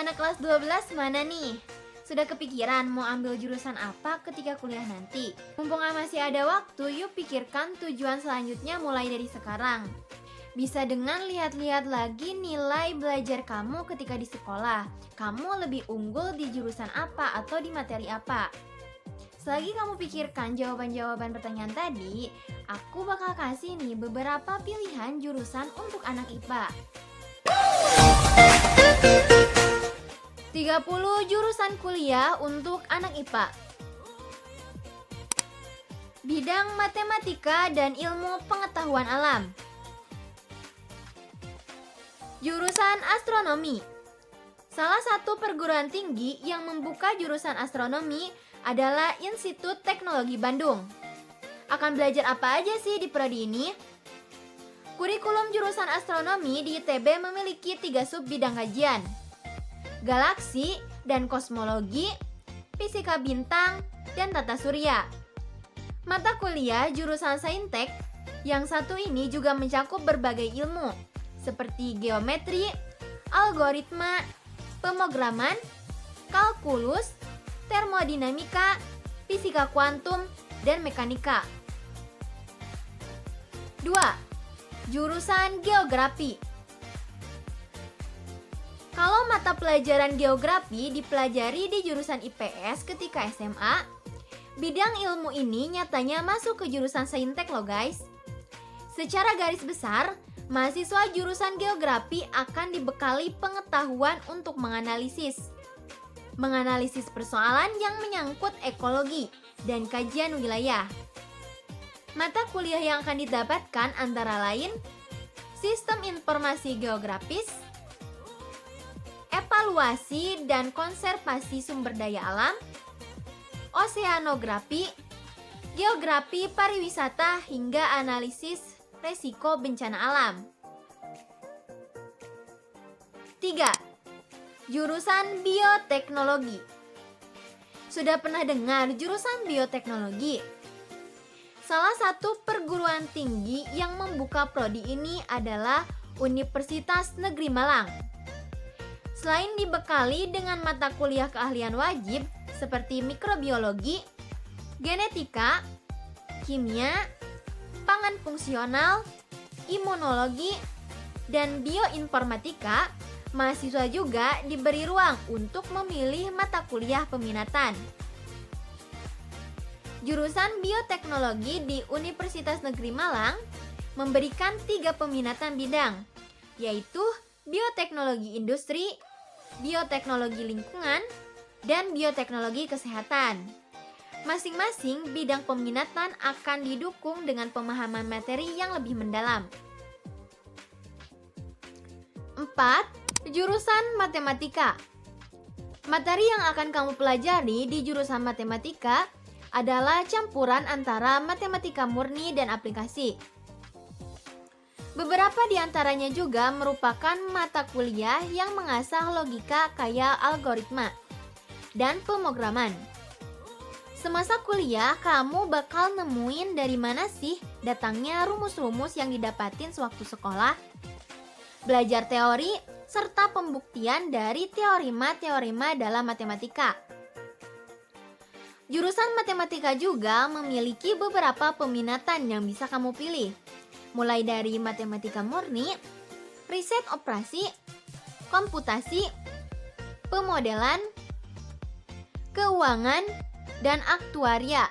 Anak kelas 12 mana nih? Sudah kepikiran mau ambil jurusan apa ketika kuliah nanti? Mumpung masih ada waktu, yuk pikirkan tujuan selanjutnya mulai dari sekarang. Bisa dengan lihat-lihat lagi nilai belajar kamu ketika di sekolah. Kamu lebih unggul di jurusan apa atau di materi apa? Selagi kamu pikirkan jawaban-jawaban pertanyaan tadi, aku bakal kasih nih beberapa pilihan jurusan untuk anak IPA. 30 jurusan kuliah untuk anak IPA. Bidang matematika dan ilmu pengetahuan alam. Jurusan astronomi. Salah satu perguruan tinggi yang membuka jurusan astronomi adalah Institut Teknologi Bandung. Akan belajar apa aja sih di prodi ini? Kurikulum jurusan astronomi di ITB memiliki 3 sub bidang kajian: galaksi dan kosmologi, fisika bintang, dan tata surya. Mata kuliah jurusan Saintek yang satu ini juga mencakup berbagai ilmu seperti geometri, algoritma, pemrograman, kalkulus, termodinamika, fisika kuantum, dan mekanika. 2. Jurusan geografi. Kalau mata pelajaran geografi dipelajari di jurusan IPS ketika SMA, bidang ilmu ini nyatanya masuk ke jurusan Saintek loh guys. Secara garis besar, mahasiswa jurusan geografi akan dibekali pengetahuan untuk menganalisis persoalan yang menyangkut ekologi dan kajian wilayah. Mata kuliah yang akan didapatkan antara lain Sistem Informasi Geografis, Evaluasi dan Konservasi Sumber Daya Alam, Oseanografi, Geografi Pariwisata hingga Analisis Resiko Bencana Alam. 3. Jurusan Bioteknologi. Sudah pernah dengar jurusan bioteknologi? Salah satu perguruan tinggi yang membuka prodi ini adalah Universitas Negeri Malang. Selain dibekali dengan mata kuliah keahlian wajib seperti mikrobiologi, genetika, kimia, pangan fungsional, imunologi, dan bioinformatika, mahasiswa juga diberi ruang untuk memilih mata kuliah peminatan. Jurusan bioteknologi di Universitas Negeri Malang memberikan 3 peminatan bidang, yaitu bioteknologi industri, bioteknologi lingkungan, dan bioteknologi kesehatan. Masing-masing bidang peminatan akan didukung dengan pemahaman materi yang lebih mendalam. 4. Jurusan matematika. Materi yang akan kamu pelajari di jurusan matematika adalah campuran antara matematika murni dan aplikasi. Beberapa di antaranya juga merupakan mata kuliah yang mengasah logika kayak algoritma dan pemrograman. Semasa kuliah, kamu bakal nemuin dari mana sih datangnya rumus-rumus yang didapatin sewaktu sekolah. Belajar teori serta pembuktian dari teorema-teorema dalam matematika. Jurusan matematika juga memiliki beberapa peminatan yang bisa kamu pilih, mulai dari matematika murni, riset operasi, komputasi, pemodelan, keuangan, dan aktuaria,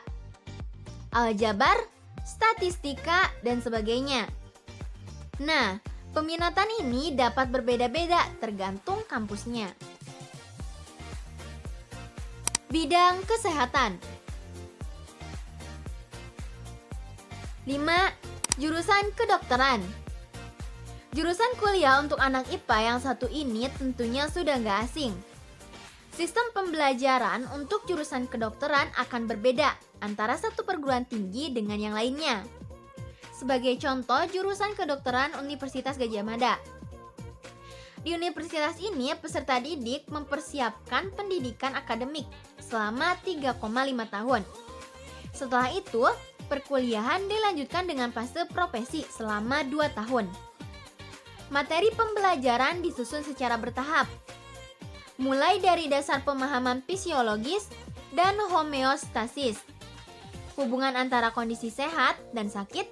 aljabar, statistika, dan sebagainya. Nah, peminatan ini dapat berbeda-beda tergantung kampusnya. Bidang kesehatan. 5. Jurusan kedokteran. Jurusan kuliah untuk anak IPA yang satu ini tentunya sudah nggak asing. Sistem pembelajaran untuk jurusan kedokteran akan berbeda antara satu perguruan tinggi dengan yang lainnya. Sebagai contoh, jurusan kedokteran Universitas Gadjah Mada. Di universitas ini, peserta didik mempersiapkan pendidikan akademik selama 3,5 tahun. Setelah itu, perkuliahan dilanjutkan dengan fase profesi selama 2 tahun. Materi pembelajaran disusun secara bertahap. mulai dari dasar pemahaman fisiologis dan homeostasis, hubungan antara kondisi sehat dan sakit,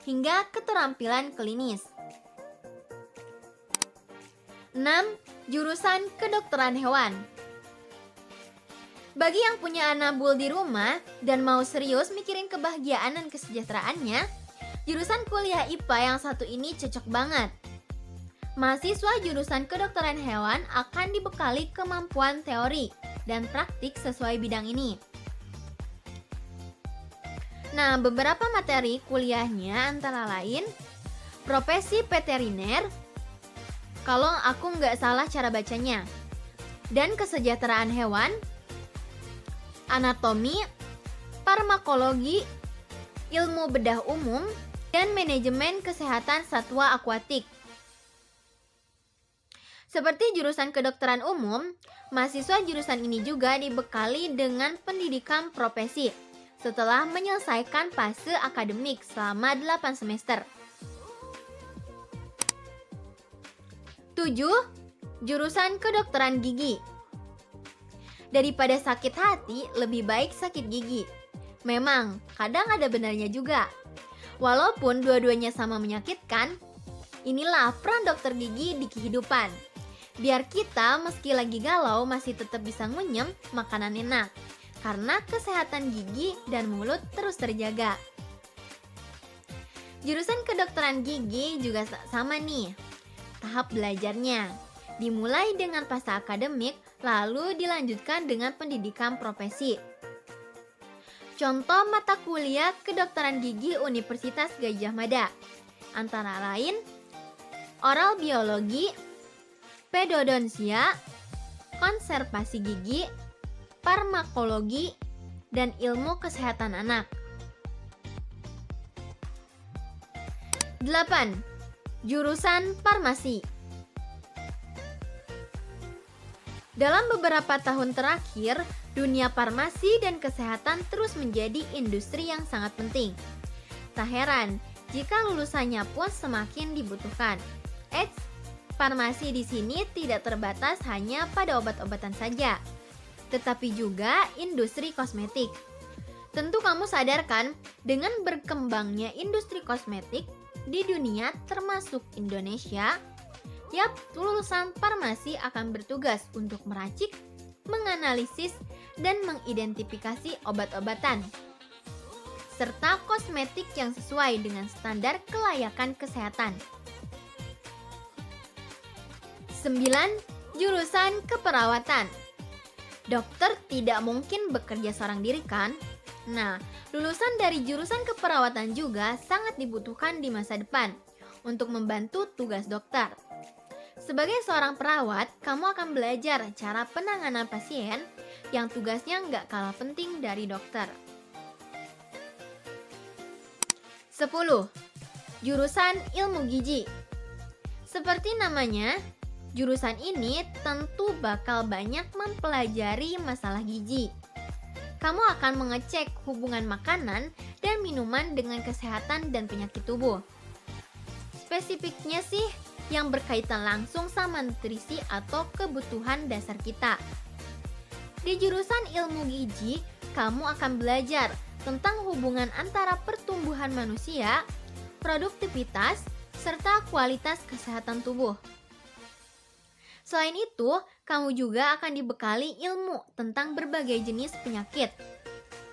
hingga keterampilan klinis. 6. Jurusan kedokteran hewan. Bagi yang punya anabul di rumah dan mau serius mikirin kebahagiaan dan kesejahteraannya, jurusan kuliah IPA yang satu ini cocok banget. Mahasiswa jurusan kedokteran hewan akan dibekali kemampuan teori dan praktik sesuai bidang ini. Nah, beberapa materi kuliahnya antara lain profesi veteriner, kalau aku nggak salah cara bacanya, dan kesejahteraan hewan, anatomi, farmakologi, ilmu bedah umum, dan manajemen kesehatan satwa akuatik. Seperti jurusan kedokteran umum, mahasiswa jurusan ini juga dibekali dengan pendidikan profesi setelah menyelesaikan fase akademik selama 8 semester. 7. Jurusan kedokteran gigi. Daripada sakit hati, lebih baik sakit gigi. Memang, kadang ada benarnya juga. Walaupun dua-duanya sama menyakitkan, inilah peran dokter gigi di kehidupan. Biar kita meski lagi galau masih tetap bisa ngunyem makanan enak, karena kesehatan gigi dan mulut terus terjaga. Jurusan kedokteran gigi juga sama nih. Tahap belajarnya dimulai dengan fase akademik, lalu dilanjutkan dengan pendidikan profesi. Contoh mata kuliah kedokteran gigi Universitas Gadjah Mada antara lain oral biologi, pedodonsia, konservasi gigi, farmakologi, dan ilmu kesehatan anak. 8. Jurusan farmasi. Dalam beberapa tahun terakhir, dunia farmasi dan kesehatan terus menjadi industri yang sangat penting. Tak heran jika lulusannya pun semakin dibutuhkan. Farmasi di sini tidak terbatas hanya pada obat-obatan saja, tetapi juga industri kosmetik. Tentu kamu sadar kan, dengan berkembangnya industri kosmetik di dunia termasuk Indonesia, lulusan farmasi akan bertugas untuk meracik, menganalisis, dan mengidentifikasi obat-obatan serta kosmetik yang sesuai dengan standar kelayakan kesehatan. 9. Jurusan keperawatan. Dokter tidak mungkin bekerja seorang diri kan? Nah, lulusan dari jurusan keperawatan juga sangat dibutuhkan di masa depan untuk membantu tugas dokter. Sebagai seorang perawat, kamu akan belajar cara penanganan pasien yang tugasnya nggak kalah penting dari dokter. 10. Jurusan ilmu gizi. Seperti namanya, jurusan ini tentu bakal banyak mempelajari masalah gizi. Kamu akan mengecek hubungan makanan dan minuman dengan kesehatan dan penyakit tubuh. Spesifiknya sih, yang berkaitan langsung sama nutrisi atau kebutuhan dasar kita. Di jurusan ilmu gizi, kamu akan belajar tentang hubungan antara pertumbuhan manusia, produktivitas, serta kualitas kesehatan tubuh. Selain itu, kamu juga akan dibekali ilmu tentang berbagai jenis penyakit,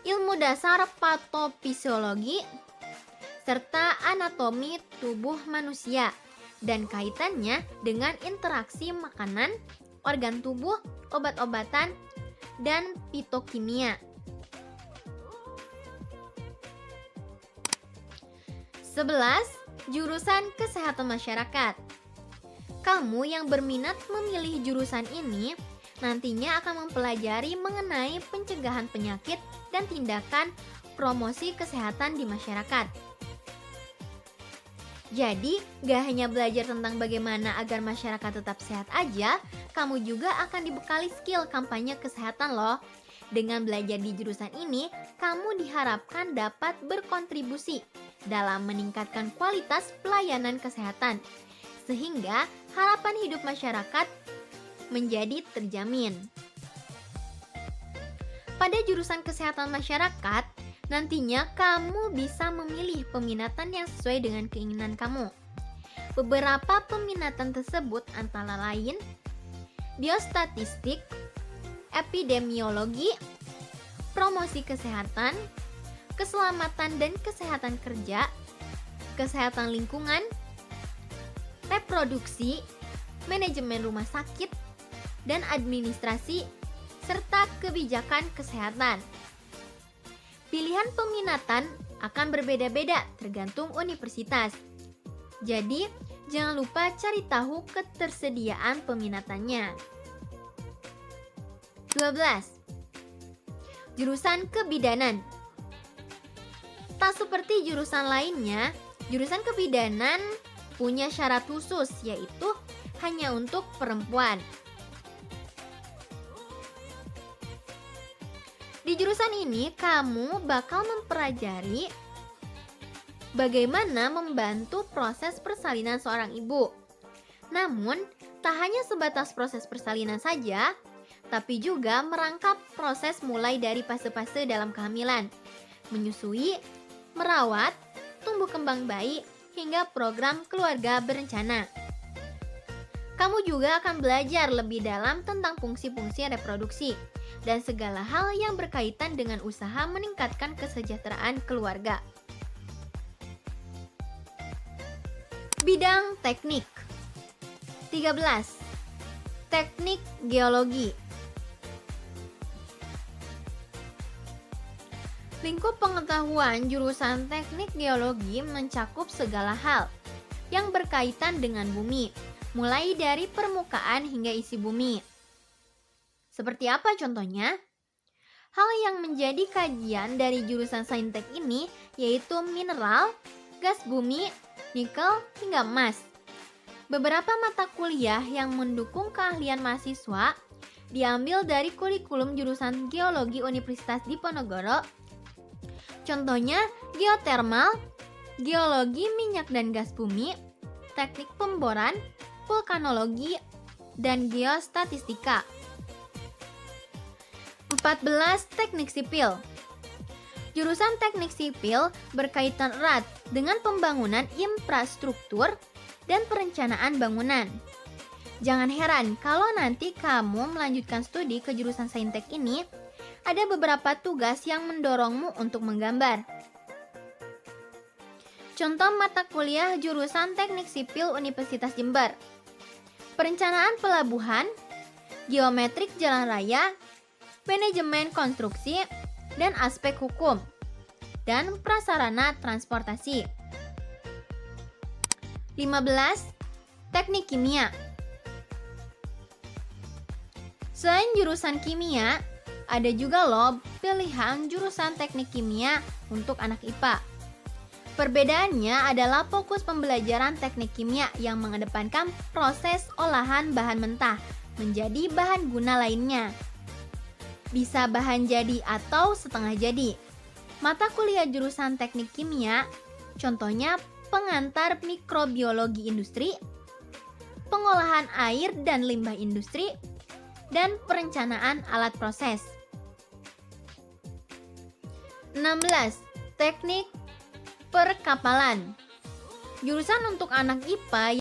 ilmu dasar patofisiologi, serta anatomi tubuh manusia, dan kaitannya dengan interaksi makanan, organ tubuh, obat-obatan, dan fitokimia. 11. Jurusan kesehatan masyarakat. Kamu yang berminat memilih jurusan ini nantinya akan mempelajari mengenai pencegahan penyakit dan tindakan promosi kesehatan di masyarakat. Jadi, gak hanya belajar tentang bagaimana agar masyarakat tetap sehat aja, kamu juga akan dibekali skill kampanye kesehatan loh. Dengan belajar di jurusan ini, kamu diharapkan dapat berkontribusi dalam meningkatkan kualitas pelayanan kesehatan, sehingga harapan hidup masyarakat menjadi terjamin. Pada jurusan kesehatan masyarakat, nantinya kamu bisa memilih peminatan yang sesuai dengan keinginan kamu. Beberapa peminatan tersebut antara lain biostatistik, epidemiologi, promosi kesehatan, keselamatan dan kesehatan kerja, kesehatan lingkungan, reproduksi, manajemen rumah sakit, dan administrasi, serta kebijakan kesehatan. Pilihan peminatan akan berbeda-beda tergantung universitas. Jadi, jangan lupa cari tahu ketersediaan peminatannya. 12. Jurusan kebidanan. Tak seperti jurusan lainnya, jurusan kebidanan punya syarat khusus, yaitu hanya untuk perempuan. Di jurusan ini, kamu bakal mempelajari bagaimana membantu proses persalinan seorang ibu. Namun, tak hanya sebatas proses persalinan saja, tapi juga merangkap proses mulai dari fase-fase dalam kehamilan, menyusui, merawat, tumbuh kembang bayi, hingga program keluarga berencana. Kamu juga akan belajar lebih dalam tentang fungsi-fungsi reproduksi dan segala hal yang berkaitan dengan usaha meningkatkan kesejahteraan keluarga. Bidang teknik. 13. Teknik geologi. Lingkup pengetahuan jurusan teknik geologi mencakup segala hal yang berkaitan dengan bumi, mulai dari permukaan hingga isi bumi. Seperti apa contohnya? Hal yang menjadi kajian dari jurusan saintek ini yaitu mineral, gas bumi, nikel, hingga emas. Beberapa mata kuliah yang mendukung keahlian mahasiswa diambil dari kurikulum jurusan geologi Universitas Diponegoro. Contohnya geotermal, geologi minyak dan gas bumi, teknik pemboran, vulkanologi, dan geostatistika. 14. Teknik sipil. Jurusan teknik sipil berkaitan erat dengan pembangunan infrastruktur dan perencanaan bangunan. Jangan heran kalau nanti kamu melanjutkan studi ke jurusan saintek ini, ada beberapa tugas yang mendorongmu untuk menggambar. Contoh mata kuliah jurusan teknik sipil Universitas Jember: perencanaan pelabuhan, geometrik jalan raya, manajemen konstruksi, dan aspek hukum, dan prasarana transportasi. 15. Teknik kimia. Selain jurusan kimia, ada juga loh pilihan jurusan teknik kimia untuk anak IPA. Perbedaannya adalah fokus pembelajaran teknik kimia yang mengedepankan proses olahan bahan mentah menjadi bahan guna lainnya. Bisa bahan jadi atau setengah jadi. Mata kuliah jurusan teknik kimia, contohnya pengantar mikrobiologi industri, pengolahan air dan limbah industri, dan perencanaan alat proses. 16. Teknik perkapalan. Jurusan untuk anak IPA